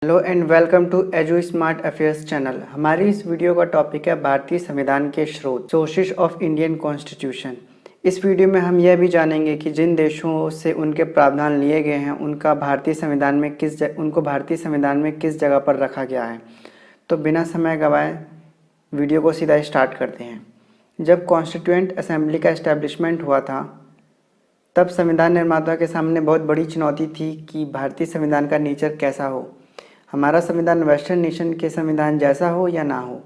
Hello and welcome to Edu Smart Affairs channel. हमारी इस video का टॉपिक है भारतीय संविधान के स्रोत, सोर्सेस ऑफ इंडियन कॉन्स्टिट्यूशन। इस वीडियो में हम यह भी जानेंगे कि जिन देशों से उनके प्रावधान लिए गए हैं उनको भारतीय संविधान में किस जगह पर रखा गया है। तो बिना समय गवाए वीडियो को सीधा स्टार्ट करते हैं। जब कॉन्स्टिट्यूएंट असेंबली का इस्टेब्लिशमेंट हुआ था तब संविधान निर्माता के सामने बहुत बड़ी चुनौती थी कि भारतीय संविधान का नेचर कैसा हो, हमारा संविधान वेस्टर्न नेशन के संविधान जैसा हो या ना हो।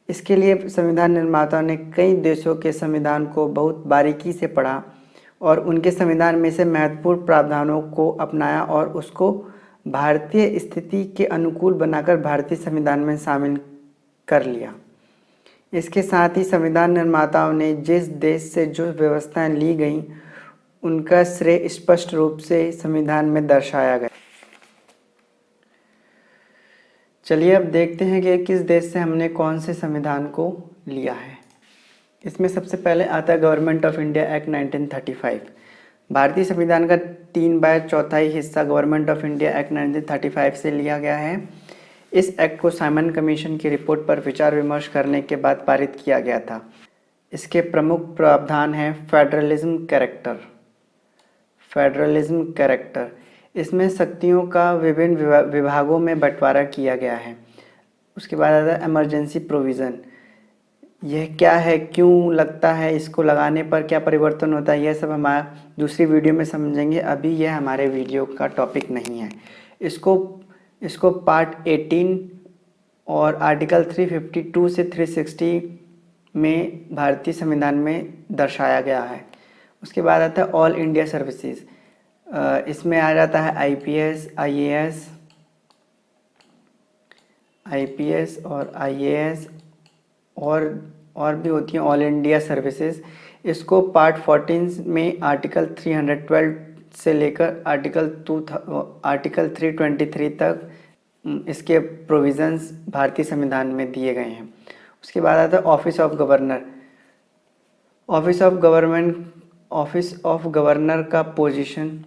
इसके लिए संविधान निर्माताओं ने कई देशों के संविधान को बहुत बारीकी से पढ़ा और उनके संविधान में से महत्वपूर्ण प्रावधानों को अपनाया और उसको भारतीय स्थिति के अनुकूल बनाकर भारतीय संविधान में शामिल कर लिया। इसके साथ ही संविधान निर्माताओं ने जिस देश से जो व्यवस्थाएं ली गईं उनका श्रेय स्पष्ट रूप से संविधान में दर्शाया गया। चलिए अब देखते हैं कि किस देश से हमने कौन से संविधान को लिया है। इसमें सबसे पहले आता है गवर्नमेंट ऑफ इंडिया एक्ट 1935। भारतीय संविधान का 3/4 हिस्सा गवर्नमेंट ऑफ इंडिया एक्ट 1935 से लिया गया है। इस एक्ट को साइमन कमीशन की रिपोर्ट पर विचार विमर्श करने के बाद पारित किया गया था। इसके प्रमुख प्रावधान हैं फेडरलिज्म कैरेक्टर। इसमें शक्तियों का विभिन्न विभागों में बंटवारा किया गया है। उसके बाद आता है इमरजेंसी प्रोविज़न। यह क्या है, क्यों लगता है, इसको लगाने पर क्या परिवर्तन होता है, यह सब हमारा दूसरी वीडियो में समझेंगे। अभी यह हमारे वीडियो का टॉपिक नहीं है। इसको पार्ट 18 और आर्टिकल 352 से 360 में भारतीय संविधान में दर्शाया गया है। उसके बाद आता है ऑल इंडिया सर्विसेज। इसमें आ जाता है आईपीएस, आईएएस और आईएएस और भी होती हैं ऑल इंडिया सर्विसेज। इसको पार्ट 14 में आर्टिकल 312 से लेकर आर्टिकल 323 तक इसके प्रोविज़न्स भारतीय संविधान में दिए गए हैं। उसके बाद आता है ऑफिस ऑफ गवर्नर का पोजीशन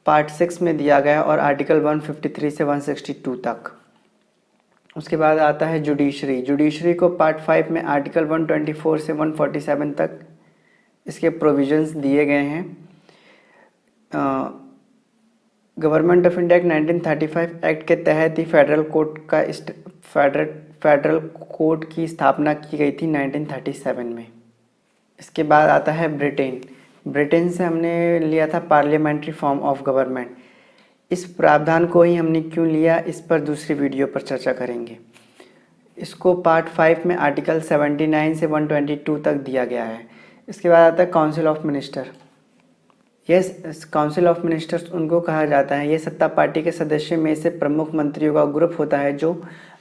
पार्ट 6 में दिया गया और आर्टिकल 153 से 162 तक। उसके बाद आता है जुडिशरी को पार्ट 5 में आर्टिकल 124 से 147 तक इसके प्रोविजंस दिए गए हैं। Government of India act 1935 act के तहत ही फेडरल कोर्ट की स्थापना की गई थी 1937 में। इसके बाद आता है ब्रिटेन से हमने लिया था पार्लियामेंट्री फॉर्म ऑफ गवर्नमेंट। इस प्रावधान को ही हमने क्यों लिया, इस पर दूसरी वीडियो पर चर्चा करेंगे। इसको पार्ट 5 में आर्टिकल 79 से 122 तक दिया गया है। इसके बाद आता है council of minister. Council of ministers उनको कहा जाता है। ये सत्ता पार्टी के सदस्य में से प्रमुख मंत्रियों का ग्रुप होता है जो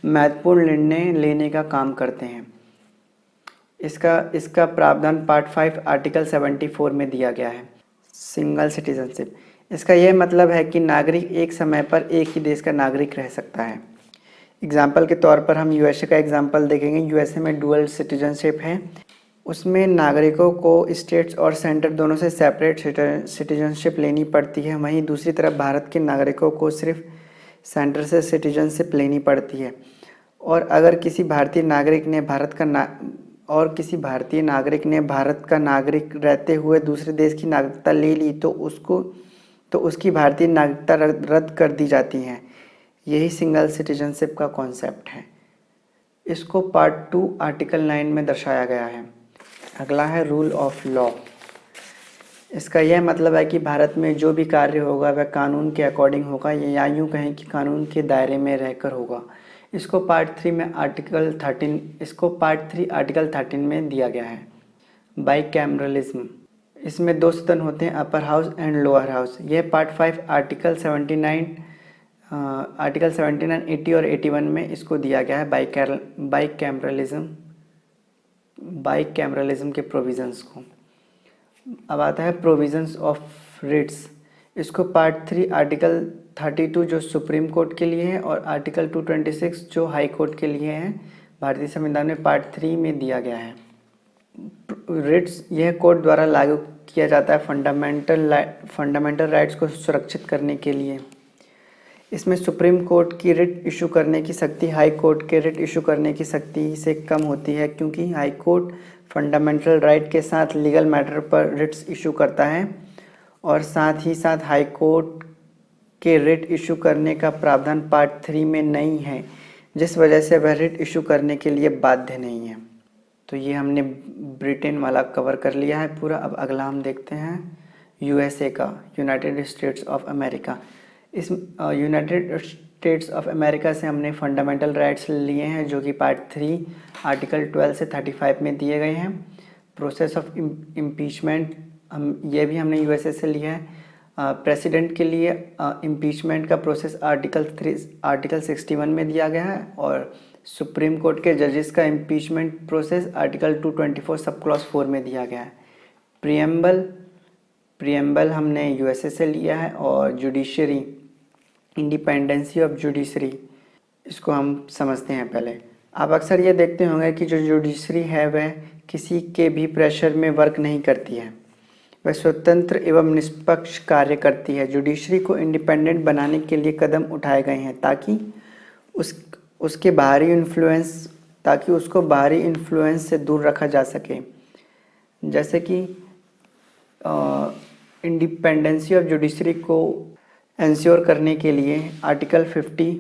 महत्वपूर्ण निर्णय लेने का काम करते हैं। इसका प्रावधान पार्ट 5 आर्टिकल 74 में दिया गया है। सिंगल सिटीजनशिप, इसका यह मतलब है कि नागरिक एक समय पर एक ही देश का नागरिक रह सकता है। एग्जाम्पल के तौर पर हम यूएसए का एग्जाम्पल देखेंगे। यूएसए में डुअल सिटीजनशिप है। उसमें नागरिकों को स्टेट्स और सेंटर दोनों से सेपरेट सिटीजनशिप लेनी पड़ती है। वहीं दूसरी तरफ भारत के नागरिकों को सिर्फ सेंटर से सिटीजनशिप लेनी पड़ती है। और अगर किसी भारतीय नागरिक ने भारत का नागरिक रहते हुए दूसरे देश की नागरिकता ले ली तो उसकी भारतीय नागरिकता रद्द कर दी जाती है। यही सिंगल सिटीजनशिप का कॉन्सेप्ट है। इसको पार्ट 2 आर्टिकल 9 में दर्शाया गया है। अगला है रूल ऑफ लॉ। इसका यह मतलब है कि भारत में जो भी कार्य होगा वह कानून के अकॉर्डिंग होगा, या यूँ कहें कि कानून के दायरे में रहकर होगा। इसको पार्ट 3 आर्टिकल 13 में दिया गया है। बाईकैमरलिज्म, इसमें 2 सदन होते हैं, upper house and lower house. यह पार्ट 5 आर्टिकल 79, 80 और 81 में इसको दिया गया है बाईकैमरलिज्म के प्रोविजंस को। अब आता है प्रोविजंस ऑफ रिट्स। इसको पार्ट 3 आर्टिकल 32 जो सुप्रीम कोर्ट के लिए है और आर्टिकल 226 जो हाई कोर्ट के लिए है भारतीय संविधान में पार्ट 3 में दिया गया है। रिट्स यह कोर्ट द्वारा लागू किया जाता है फंडामेंटल राइट्स को सुरक्षित करने के लिए। इसमें सुप्रीम कोर्ट की रिट इशू करने की शक्ति हाई कोर्ट के रिट इशू करने की शक्ति से कम होती है, क्योंकि हाई कोर्ट फंडामेंटल राइट के साथ लीगल मैटर पर रिट्स इशू करता है और साथ ही साथ हाई कोर्ट के रिट इशू करने का प्रावधान पार्ट 3 में नहीं है, जिस वजह से वह रिट इशू करने के लिए बाध्य नहीं है। तो ये हमने ब्रिटेन वाला कवर कर लिया है पूरा। अब अगला हम देखते हैं यूएसए का, यूनाइटेड स्टेट्स ऑफ अमेरिका। इस यूनाइटेड स्टेट्स ऑफ अमेरिका से हमने फंडामेंटल राइट्स लिए हैं, जो कि पार्ट 3 आर्टिकल 12 से 35 में दिए गए हैं। प्रोसेस ऑफ इम्पीचमेंट ये भी हमने यूएसए से लिया है। प्रेसिडेंट के लिए इम्पीचमेंट का प्रोसेस आर्टिकल 61 में दिया गया है और सुप्रीम कोर्ट के जजेस का impeachment process article 224 sub clause 4 में दिया गया है। प्रियम्बल हमने यूएसए से लिया है और जुडिशरी, इंडिपेंडेंसी ऑफ जुडिशरी, इसको हम समझते हैं पहले। आप अक्सर ये देखते होंगे कि जो जुडिशरी है वह किसी के भी प्रेशर में वर्क नहीं करती है, वह स्वतंत्र एवं निष्पक्ष कार्य करती है। जुडिशरी को इंडिपेंडेंट बनाने के लिए कदम उठाए गए हैं ताकि उसको बाहरी इन्फ्लुएंस से दूर रखा जा सके। जैसे कि इंडिपेंडेंसी ऑफ जुडिशरी को इंश्योर करने के लिए आर्टिकल 50,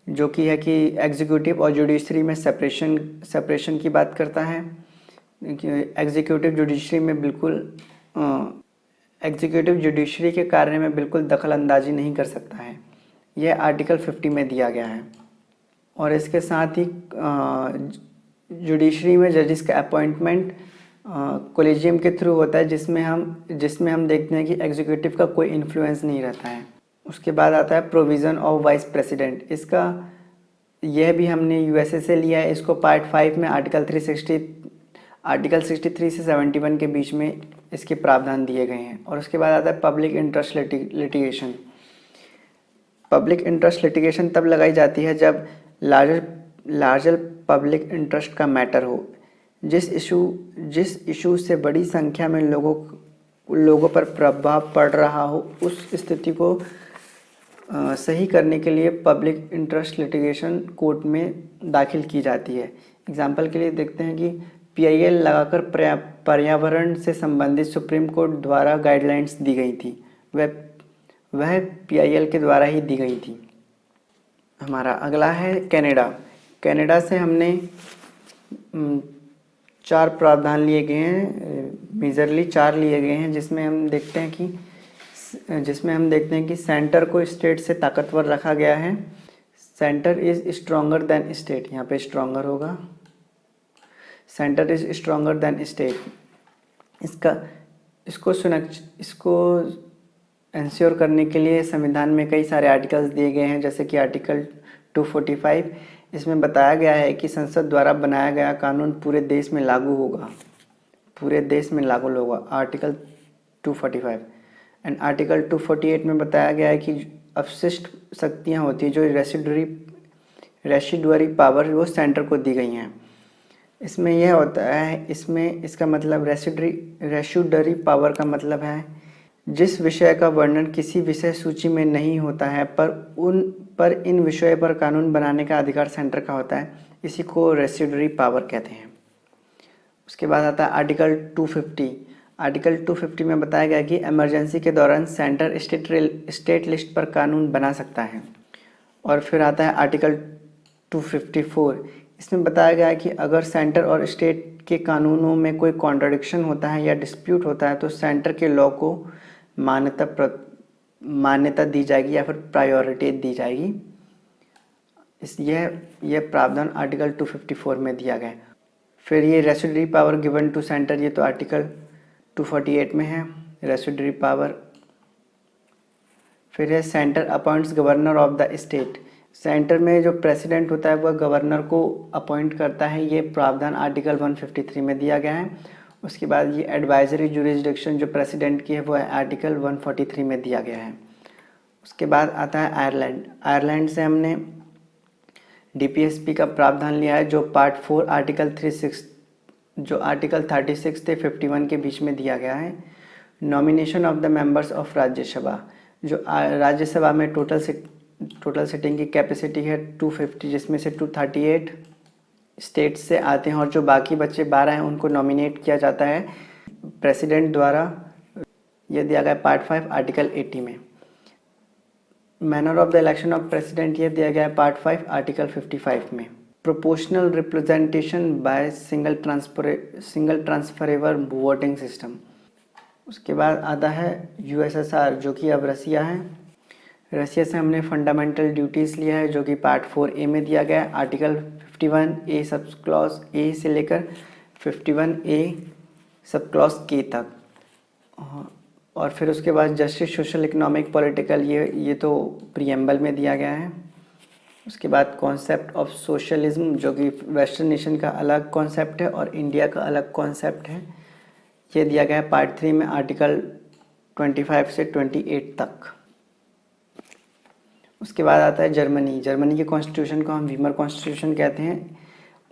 जो कि है कि एग्जीक्यूटिव और जुडिशरी में सेपरेशन की बात करता है। एग्जीक्यूटिव जुडिशरी के कार्य में बिल्कुल दखल अंदाजी नहीं कर सकता है, यह आर्टिकल 50 में दिया गया है। और इसके साथ ही जुडिशरी में जजेस का अपॉइंटमेंट कोलेजियम के थ्रू होता है, जिसमें हम देखते हैं कि एग्जीक्यूटिव का कोई इन्फ्लुएंस नहीं रहता है। उसके बाद आता है प्रोविज़न ऑफ वाइस प्रेसिडेंट। यह भी हमने यूएसए से लिया है। इसको पार्ट 5 में आर्टिकल 63 से 71 के बीच में इसके प्रावधान दिए गए हैं। और उसके बाद आता है public interest litigation. Public interest litigation तब लगाई जाती है जब लार्जर पब्लिक इंटरेस्ट का मैटर हो, जिस इशू से बड़ी संख्या में लोगों पर प्रभाव पड़ रहा हो। उस स्थिति को सही करने के लिए पब्लिक इंटरेस्ट लिटिगेशन कोर्ट में दाखिल की जाती है। एग्जाम्पल के लिए देखते हैं कि PIL लगाकर पर्यावरण से संबंधित सुप्रीम कोर्ट द्वारा गाइडलाइंस दी गई थी, वह PIL के द्वारा ही दी गई थी। हमारा अगला है कनाडा से हमने 4 प्रावधान लिए गए हैं, मेजरली 4 लिए गए हैं, जिसमें हम देखते हैं कि सेंटर को स्टेट से ताकतवर रखा गया है। Centre is stronger than state, यहाँ पे स्ट्रॉन्गर होगा, centre is stronger than state. इसको इंश्योर करने के लिए संविधान में कई सारे आर्टिकल्स दिए गए हैं, जैसे कि आर्टिकल 245। इसमें बताया गया है कि संसद द्वारा बनाया गया कानून पूरे देश में लागू होगा, आर्टिकल 245। एंड आर्टिकल 248 में बताया गया है कि अपशिष्ट शक्तियाँ होती हैं, जो रेसिडुअरी पावर, वो सेंटर को दी गई हैं। इसमें यह होता है, इसका मतलब रेसिडुअरी पावर का मतलब है जिस विषय का वर्णन किसी विषय सूची में नहीं होता है, पर इन विषयों पर कानून बनाने का अधिकार सेंटर का होता है। इसी को रेसिडुअरी पावर कहते हैं। उसके बाद आता है आर्टिकल 250। आर्टिकल 250 में बताया गया कि इमरजेंसी के दौरान सेंटर स्टेट लिस्ट पर कानून बना सकता है। और फिर आता है आर्टिकल 254। इसमें बताया गया है कि अगर सेंटर और स्टेट के कानूनों में कोई कॉन्ट्रडिक्शन होता है या डिस्प्यूट होता है, तो सेंटर के लॉ को मान्यता दी जाएगी या फिर प्रायोरिटी दी जाएगी। यह प्रावधान आर्टिकल 254 में दिया गया है। फिर ये residuary power given to centre, ये तो आर्टिकल 248 में है, रेसिडुअरी पावर। फिर है centre appoints governor of the state. Centre में जो प्रेसिडेंट होता है वह गवर्नर को अपॉइंट करता है, ये प्रावधान आर्टिकल 153 में दिया गया है। उसके बाद ये एडवाइजरी जुरिसडिक्शन जो प्रेसिडेंट की है वो आर्टिकल 143 में दिया गया है। उसके बाद आता है आयरलैंड से हमने DPSP का प्रावधान लिया है, जो पार्ट 4 आर्टिकल 36 से 51 के बीच में दिया गया है। Nomination of the members of Rajya Sabha, जो राज्यसभा में टोटल टोटल सिटिंग की कैपेसिटी है 250, जिसमें से 238 स्टेट्स से आते हैं और जो बाकी बच्चे 12 हैं उनको नॉमिनेट किया जाता है प्रेसिडेंट द्वारा। यह दिया गया पार्ट 5 आर्टिकल 80 में। Manner of the election of president ये दिया गया है पार्ट 5 आर्टिकल 55 में। Proportional representation by single transferable voting system. उसके बाद आता है यूएसएसआर, जो कि अब रसिया है। रसिया से हमने फंडामेंटल ड्यूटीज़ लिया है, जो कि पार्ट 4A में दिया गया है article 51A sub clause A से लेकर 51A सब क्लॉज K तक। और फिर उसके बाद जस्टिस, सोशल, इकोनॉमिक, पॉलिटिकल, ये तो प्रीएम्बल में दिया गया है। उसके बाद कॉन्सेप्ट ऑफ सोशलिज्म, जो कि वेस्टर्न नेशन का अलग कॉन्सेप्ट है और इंडिया का अलग कॉन्सेप्ट है, ये दिया गया है पार्ट 3 में आर्टिकल 25 से 28 तक। उसके बाद आता है जर्मनी के कॉन्स्टिट्यूशन को हम वीमर कॉन्स्टिट्यूशन कहते हैं।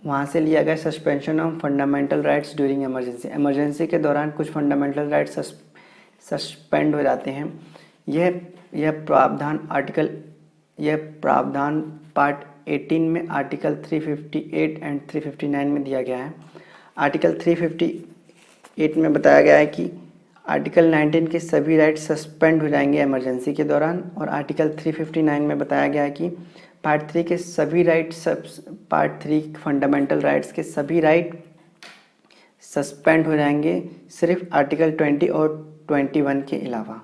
वहाँ से लिया गया suspension of fundamental rights during emergency के दौरान कुछ फंडामेंटल राइट्स सस्पेंड हो जाते हैं। यह प्रावधान पार्ट 18 में आर्टिकल 358 एंड 359 में दिया गया है। आर्टिकल 358 में बताया गया है कि आर्टिकल 19 के सभी राइट्स सस्पेंड हो जाएंगे इमरजेंसी के दौरान, और आर्टिकल 359 में बताया गया है कि पार्ट 3 फंडामेंटल राइट्स के सभी राइट सस्पेंड हो जाएंगे, सिर्फ आर्टिकल 20 और 21 के अलावा।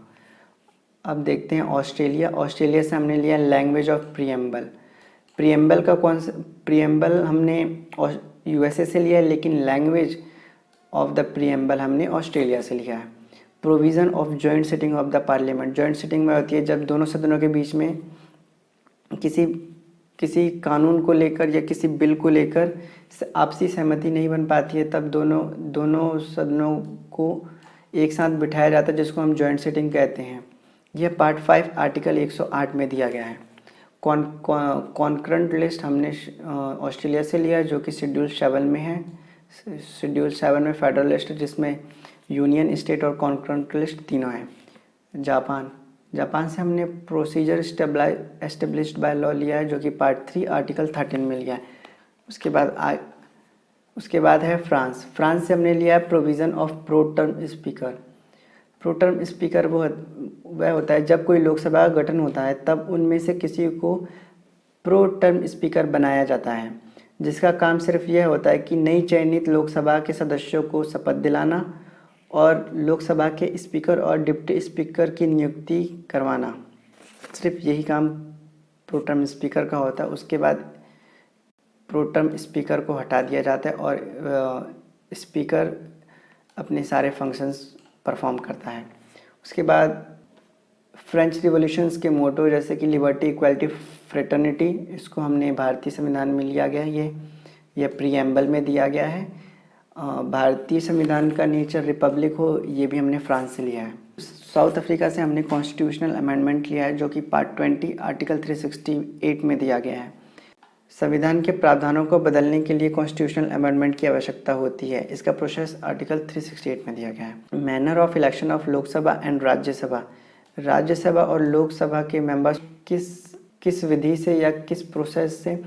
अब देखते हैं ऑस्ट्रेलिया से हमने लिया लैंग्वेज ऑफ प्रीएम्बल हमने यूएसए से लिया है, लेकिन लैंग्वेज ऑफ द प्रीएम्बल हमने ऑस्ट्रेलिया से लिया है। Provision of joint sitting of the parliament. Joint sitting में होती है जब दोनों सदनों के बीच में किसी कानून को लेकर या किसी बिल को लेकर आपसी सहमति नहीं बन पाती है, तब दोनों सदनों को एक साथ बिठाया जाता है, जिसको हम जॉइंट सिटिंग कहते हैं। यह पार्ट 5 आर्टिकल 108 में दिया गया है। कॉन्करेंट लिस्ट हमने ऑस्ट्रेलिया से लिया है, जो कि शेड्यूल 7 में है। शेड्यूल 7 में फेडरल लिस्ट, जिसमें यूनियन, स्टेट और कॉन्करेंट लिस्ट तीनों हैं। जापान से हमने प्रोसीजर एस्टेब्लिश्ड बाय लॉ लिया है, जो कि पार्ट 3 आर्टिकल 13 में लिया है। उसके बाद है फ्रांस से हमने लिया है provision of pro term speaker. वह होता है जब कोई लोकसभा का गठन होता है, तब उनमें से किसी को प्रो टर्म स्पीकर बनाया जाता है, जिसका काम सिर्फ यह होता है कि नई चयनित लोकसभा के सदस्यों को शपथ दिलाना और लोकसभा के स्पीकर और डिप्टी स्पीकर की नियुक्ति करवाना। सिर्फ यही काम प्रो टर्म स्पीकर का होता है। उसके बाद प्रो टर्म स्पीकर को हटा दिया जाता है और स्पीकर अपने सारे फंक्शंस परफॉर्म करता है। उसके बाद फ्रेंच रिवॉल्यूशंस के मोटो, जैसे कि लिबर्टी, इक्वालिटी, फ्रेटर्निटी, इसको हमने भारतीय संविधान में लिया गया है। ये प्रीएम्बल में दिया गया है। भारतीय संविधान का नेचर रिपब्लिक हो, ये भी हमने फ्रांस से लिया है। साउथ अफ्रीका से हमने कॉन्स्टिट्यूशनल अमेंडमेंट लिया है, जो कि पार्ट 20 आर्टिकल 368 में दिया गया है। संविधान के प्रावधानों को बदलने के लिए कॉन्स्टिट्यूशनल अमेंडमेंट की आवश्यकता होती है। इसका प्रोसेस आर्टिकल 368 में दिया गया है। Manner of election of Lok Sabha and Rajya Sabha और लोकसभा के मेंबर्स किस विधि से या किस प्रोसेस से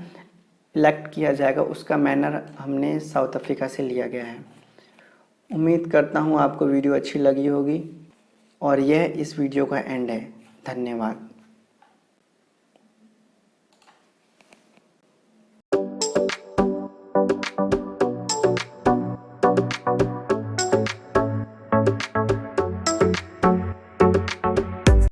इलेक्ट किया जाएगा, उसका मैनर हमने साउथ अफ्रीका से लिया गया है। उम्मीद करता हूँ आपको वीडियो अच्छी लगी होगी और यह इस वीडियो का एंड है। धन्यवाद।